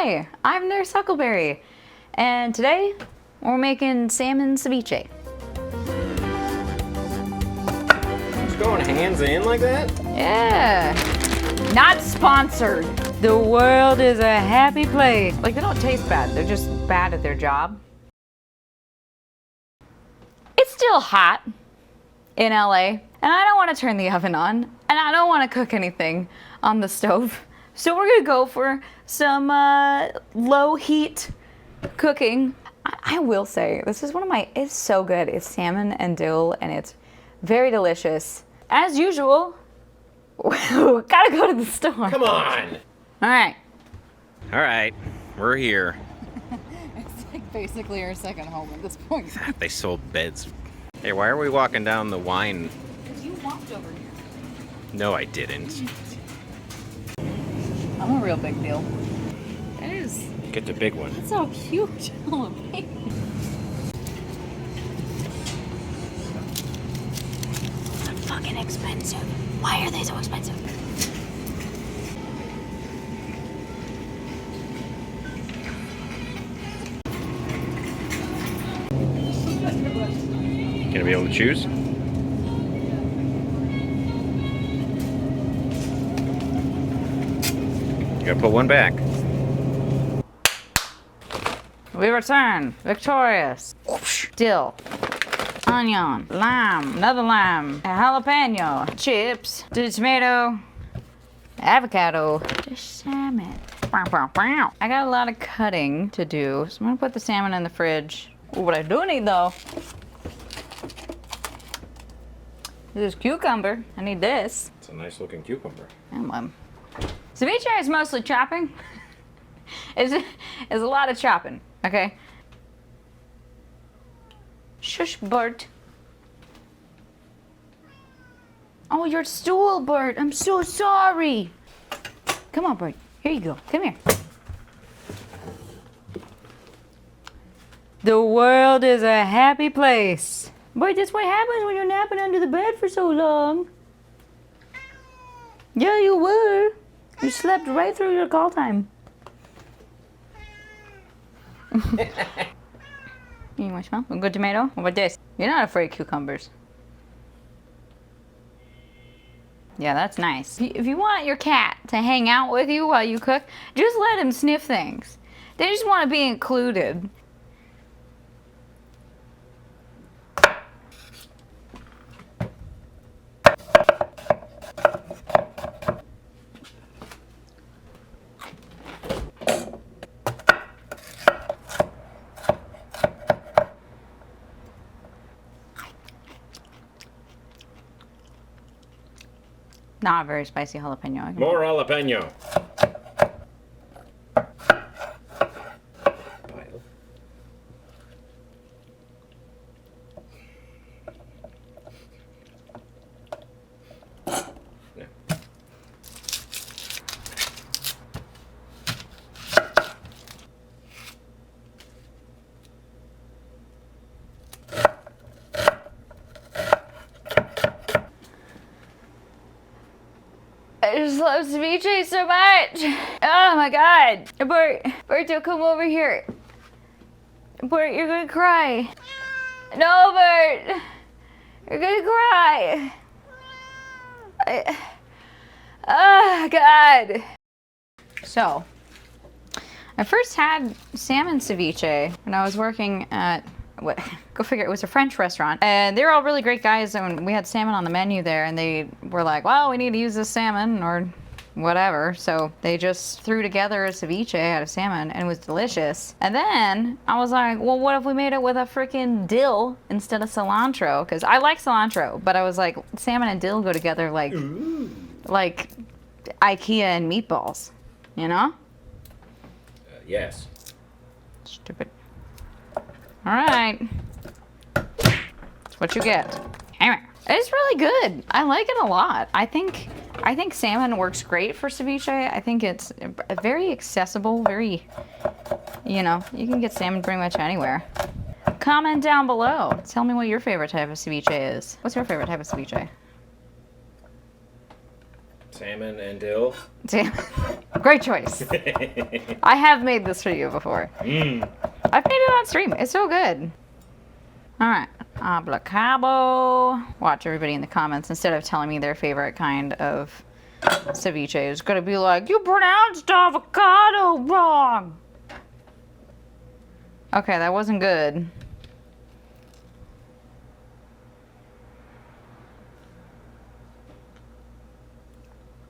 Hi, I'm Nurse Huckleberry, and today we're making salmon ceviche. Just going hands in like that? Yeah. Not sponsored. The world is a happy place. Like, they don't taste bad, they're just bad at their job. It's still hot in LA, and I don't want to turn the oven on, and I don't want to cook anything on the stove. So we're gonna go for some low heat cooking. I will say, this is it's so good. It's salmon and dill, and it's very delicious. As usual, we gotta go to the store. Come on! All right, we're here. It's like basically our second home at this point. They sold beds. Hey, why are we walking down the wine? Because you walked over here. No, I didn't. I'm a real big deal. That is. Get the big one. That's so cute. They're fucking expensive. Why are they so expensive? Gonna be able to choose? You gotta put one back. We return victorious. Dill, onion, lime, another lime, a jalapeno, chips, tomato, avocado, just salmon. I got a lot of cutting to do, so I'm gonna put the salmon in the fridge. Ooh, what I do need though, this cucumber. I need this. It's a nice looking cucumber. Ceviche is mostly chopping. It's a lot of chopping, okay? Shush, Bert. Oh, your stool, Bert. I'm so sorry. Come on, Bert. Here you go. Come here. The world is a happy place. Bert, that's what happens when you're napping under the bed for so long. Yeah, you were. You slept right through your call time. You want to smell? A good tomato? What about this? You're not afraid of cucumbers. Yeah, that's nice. If you want your cat to hang out with you while you cook, just let him sniff things. They just want to be included. Not a very spicy jalapeno. More jalapeno. I just love ceviche so much. Oh my god. Bert, don't come over here. Bert, you're gonna cry. No, Bert. You're gonna cry. Oh god. So, I first had salmon ceviche when I was working at, go figure, it was a French restaurant. And they were all really great guys, and we had salmon on the menu there, and they were like, well, we need to use this salmon, or whatever. So they just threw together a ceviche out of salmon, and it was delicious. And then I was like, well, what if we made it with a freaking dill instead of cilantro? Because I like cilantro, but I was like, salmon and dill go together like IKEA and meatballs, you know? Yes. Stupid. All right. That's what you get. Anyway, it's really good. I like it a lot. I think salmon works great for ceviche. I think it's very accessible, very, you know, you can get salmon pretty much anywhere. Comment down below. Tell me what your favorite type of ceviche is. What's your favorite type of ceviche? Salmon and dill. Salmon. Great choice. I have made this for you before. I've made it on stream. It's so good. All right, avocado. Watch everybody in the comments, instead of telling me their favorite kind of ceviche, is gonna be like, you pronounced avocado wrong. Okay, that wasn't good.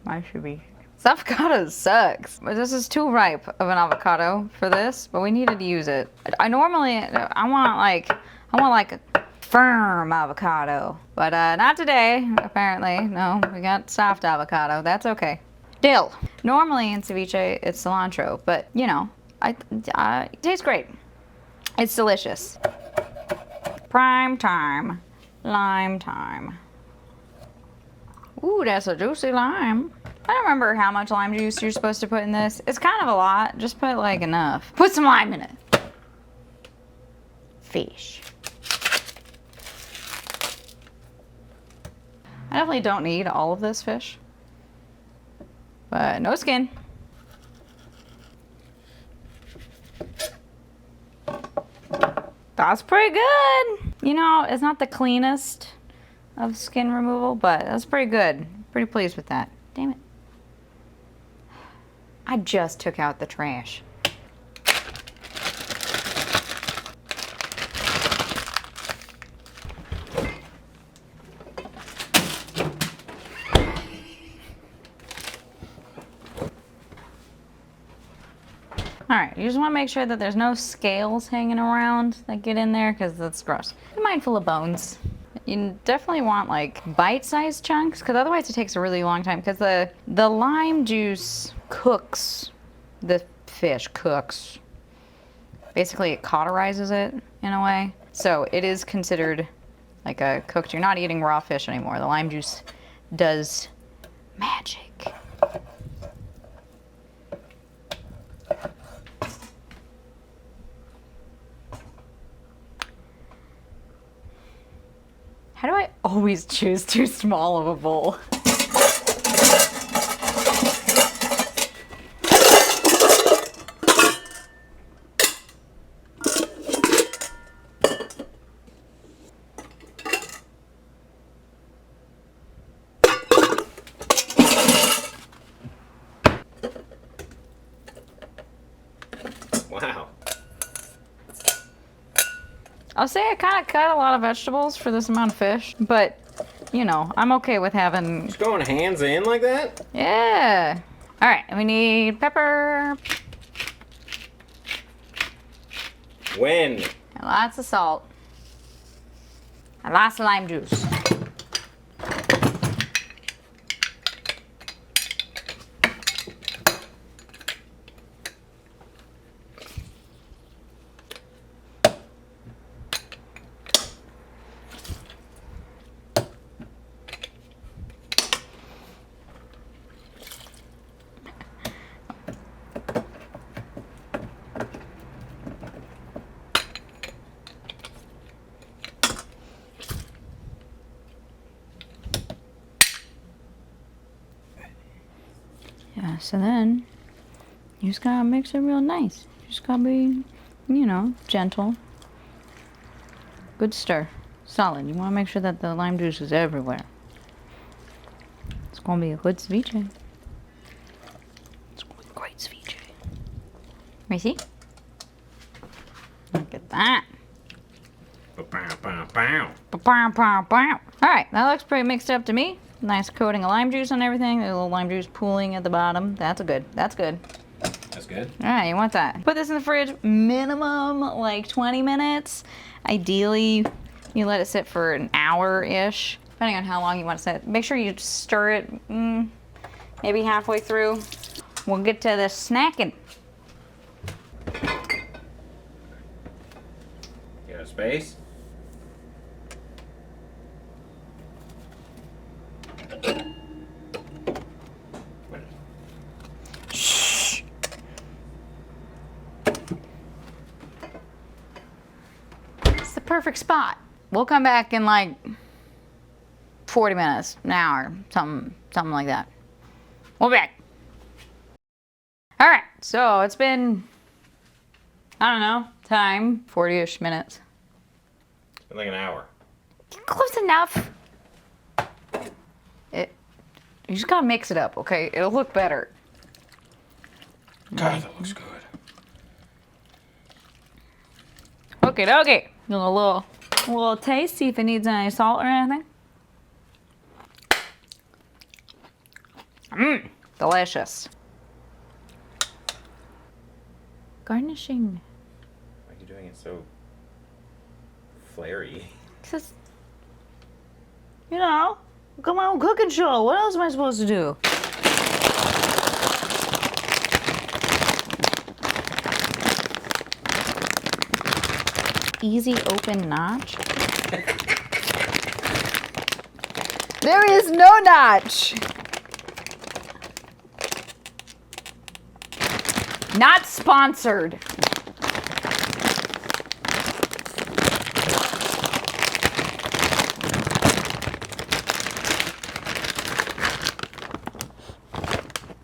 My should be. This avocado sucks. But this is too ripe of an avocado for this, but we needed to use it. I want like a firm avocado, but not today, apparently. No, we got soft avocado. That's okay. Dill. Normally in ceviche, it's cilantro, but you know, it tastes great. It's delicious. Prime time. Lime time. Ooh, that's a juicy lime. I don't remember how much lime juice you're supposed to put in this. It's kind of a lot. Just put like enough. Put some lime in it. Fish. I definitely don't need all of this fish. But no skin. That's pretty good. You know, it's not the cleanest of skin removal, but that's pretty good. Pretty pleased with that. Damn it. I just took out the trash. All right, you just want to make sure that there's no scales hanging around that get in there, because that's gross. Be mindful of bones. You definitely want like bite-sized chunks, because otherwise it takes a really long time, because the lime juice cooks the fish, Basically it cauterizes it in a way. So it is considered like a cooked, you're not eating raw fish anymore. The lime juice does magic. How do I always choose too small of a bowl? Wow. I'll say I kind of cut a lot of vegetables for this amount of fish, but you know, I'm okay with having. Just going hands in like that? Yeah. All right, we need pepper. When? And lots of salt. And lots of lime juice. Yeah, so then you just gotta mix it real nice. You just gotta be, you know, gentle. Good stir. Solid. You wanna make sure that the lime juice is everywhere. It's gonna be a good ceviche. It's gonna be a great ceviche. Let me see. Look at that. Alright, that looks pretty mixed up to me. Nice coating of lime juice on everything. There's a little lime juice pooling at the bottom. That's good. That's good. That's good. Alright, you want that. Put this in the fridge minimum like 20 minutes. Ideally, you let it sit for an hour-ish, depending on how long you want to sit. Make sure you stir it maybe halfway through. We'll get to the snacking. You got a space? Shh. It's the perfect spot. We'll come back in like 40 minutes, an hour, something like that. We'll be back. so it's been, I don't know, time, 40-ish minutes. It's been like an hour. Close enough. You just gotta mix it up, okay? It'll look better. God, that looks good. Okay. A little taste, see if it needs any salt or anything. Delicious. Garnishing. Why are you doing it so flary? Just, you know, come on, cooking show. What else am I supposed to do? Easy open notch. There is no notch. Not sponsored.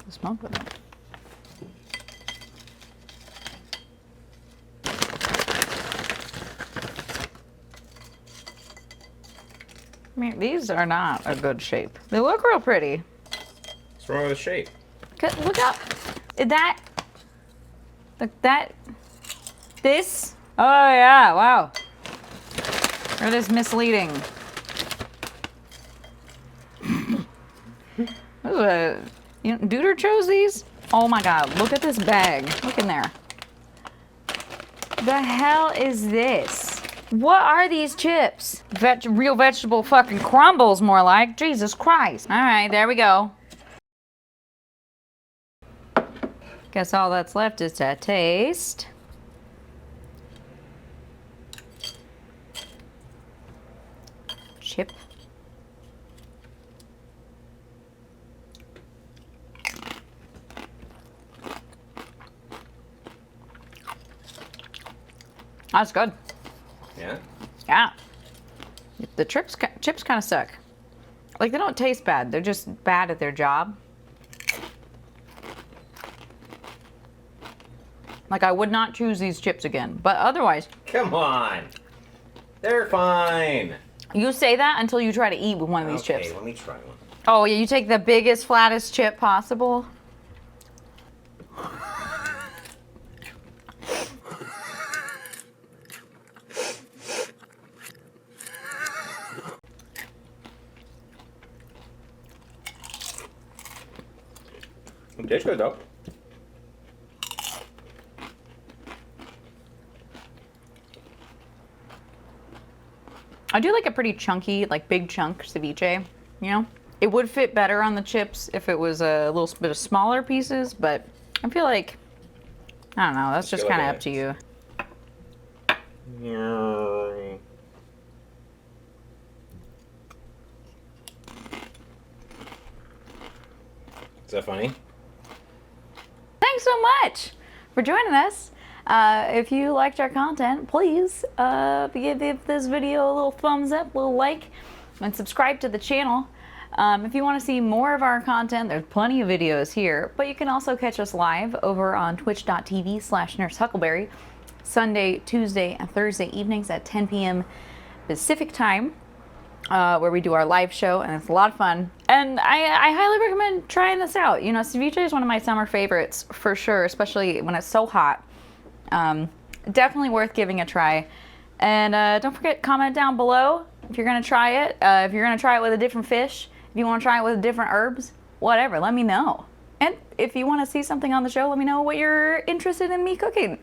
Smoke with it. I mean, these are not a good shape. They look real pretty. What's wrong with the shape? Look up. This? Oh yeah, wow. It is misleading. Duder chose these? Oh my god, look at this bag. Look in there. The hell is this? What are these chips? Real vegetable fucking crumbles, more like. Jesus Christ. All right, there we go. Guess all that's left is to taste. Chip. That's good. Yeah? Yeah. The chips kind of suck. Like, they don't taste bad. They're just bad at their job. Like, I would not choose these chips again. But otherwise... Come on. They're fine. You say that until you try to eat with one of these chips. Okay, let me try one. Oh, yeah, you take the biggest, flattest chip possible. It tastes good though. I do like a pretty chunky, like big chunk ceviche, you know? It would fit better on the chips if it was a little bit of smaller pieces, but I feel like, I don't know, that's just kind of up to you. Is that funny? Thanks so much for joining us. If you liked our content, please give this video a little thumbs up, a little like, and subscribe to the channel. If you want to see more of our content, there's plenty of videos here, but you can also catch us live over on twitch.tv/nursehuckleberry, Sunday, Tuesday, and Thursday evenings at 10 p.m. Pacific time, where we do our live show, and it's a lot of fun. And I highly recommend trying this out. You know, ceviche is one of my summer favorites for sure, especially when it's so hot. Definitely worth giving a try. And don't forget, comment down below if you're gonna try it. If you're gonna try it with a different fish, if you want to try it with different herbs, whatever, let me know. And if you want to see something on the show, let me know what you're interested in me cooking.